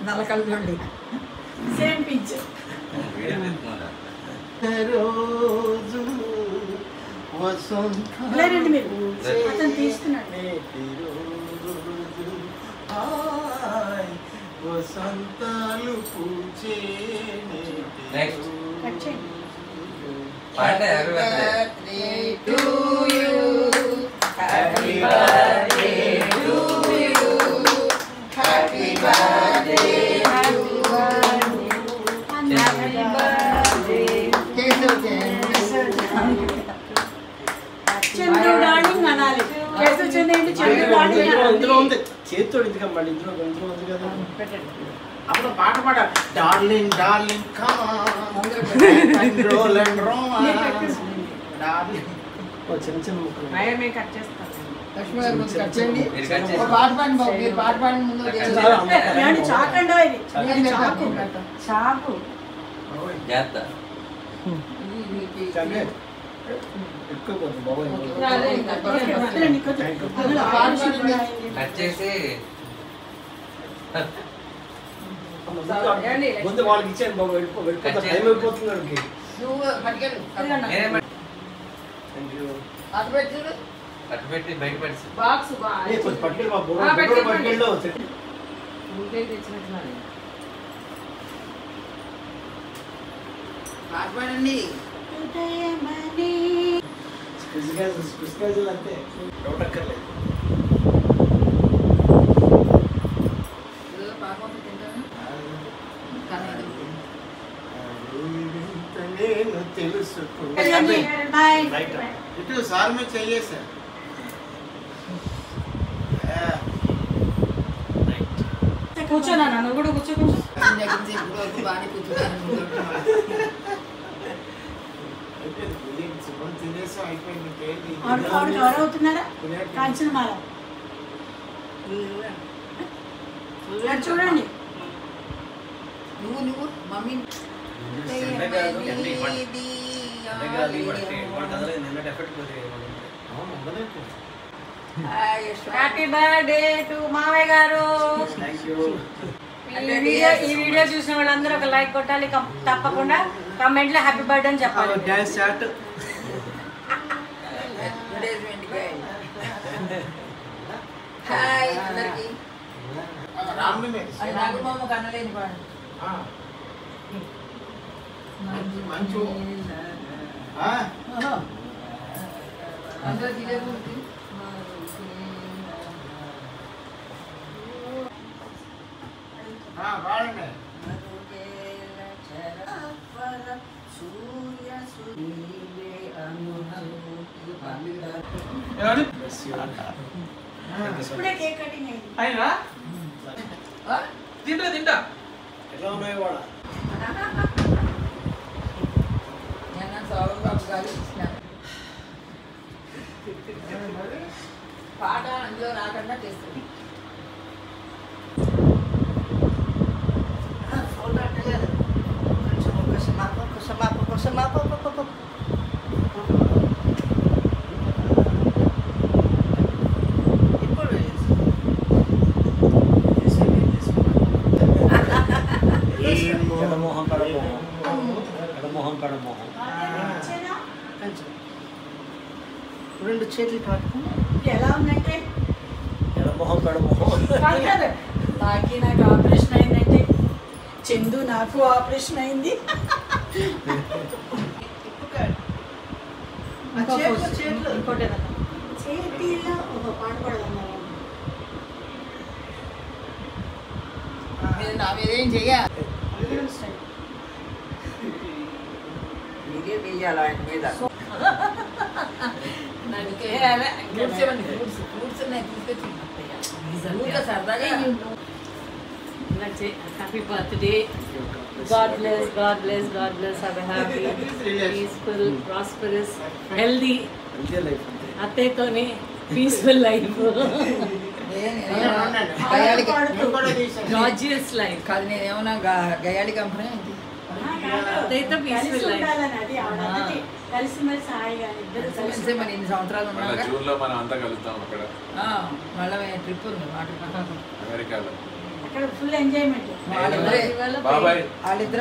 నల్లకల్లుండి same pinch రోజు వసంత మీరు అతను తీస్తున్నాడు వసంతాలు పూచే Happy birthday to you. Happy birthday to you. Happy birthday to you. Happy birthday. చంద్రుడు డార్లింగ్ అనాలి. కేసు చంద్రుడు చంద్రుడు డార్లింగ్ ఇందులో ఉంది చేతితో ఇందుకమ్మ ఇందులో ఉంది కదా అప్పుడు పాట పాడ darling darling come on roll and roll darling ఓ చిన్న చిన్న ముక్కలు మేము కట్ చేస్తాం లక్ష్మి గారు ముందు కట్ చేయండి ఒక పాట పాడండి బాబు మీరు పాట పాడిన ముందు నేను చాకండి ఇది చాకు చాకు జాత చంగే ఎక్కువ పోతుంది బాబాయ్ కట్ చేసి ముందు వాళ్ళకి ఇచ్చాను బాబు వెళ్ళిపోతా టైం అయిపోతుంది వాళ్ళకి నువ్వు పట్టుకెళ్ళు అటు పెట్టి చూడు కట్ పెట్టి బయట పెట్టి బాక్స్ కొంచెం పట్టుకెళ్ళి బాబు పట్టుకెళ్ళు పాట పాడండి స్పెసిఫికేషన్ అంతే డౌట్ అక్కర్లేదు నేను తెలుసుకున్నాను ఇటు సార్ మీద చెయ్యేశారు కూర్చోనా నువ్వు కూడా కూర్చో కొంచెం బాగా కూర్చున్నాను శుభ్రం తినేసాం అయిపోయింది ఆవిడ కవర్ అవుతున్నారా కాంచన మాల చూడండి నువ్వు మమ్మీ హ్యాపీ బర్త్డే టు మావయ్య గారు ఈ వీడియో చూసిన వాళ్ళందరూ ఒక లైక్ కొట్టాలి తప్పకుండా కామెంట్ లో హ్యాపీ బర్త్డే అని చెప్పాలి డాన్స్ చాట్ హాయ్ అందరికి రామ్ని నాగమామ కనలేని పాడు మంచు అందరూ జిలేబీ వాడండి ఇప్పుడే కేక్ కటింగ్ అయింది అయినా తింటా ఎలా ఉన్నాయి వాడ నేను సౌరవ్ బాబు గారు ఇచ్చినాను పాట అందులో రాకుండా చేస్తుంది రెండు చేతులు పట్టుకుని ఎలా ఉందంటే ఎడమొహం కడమొహం నాకు ఆపరేషన్ అయిందంటే చందు నాకు ఆపరేషన్ అయింది ఇంకోటి చేతిలో ఒక పాట పడదన్నారు నా మీద ఏం చెయ్యాలి మీరే వెయ్యాలి ఆయన మీద ఫ్రూట్స్ ఉన్నాయి తీసుకొచ్చి సరదాగా happy birthday God bless, God bless, God bless. Have a happy, peaceful, prosperous, healthy, అత్తయ్యతోనే peaceful life, gorgeous life. కాదు నేనేమన్నా గయాళి కంపెనీ అత్తయ్యతో peaceful life. కలిసి మరి సాయిగా ఇద్దరు కలిసి మరి ఇన్ని సంవత్సరాలు మళ్ళీ ఉన్నాక జూన్లో మనం అంతా కలుద్దాం అక్కడ మళ్ళీ ట్రిప్ ఉంది వాటర్ అమెరికాలో. అక్కడ ఫుల్ ఎంజాయ్మెంట్ వాళ్ళిద్దరే బాబాయ్ వాళ్ళిద్దరు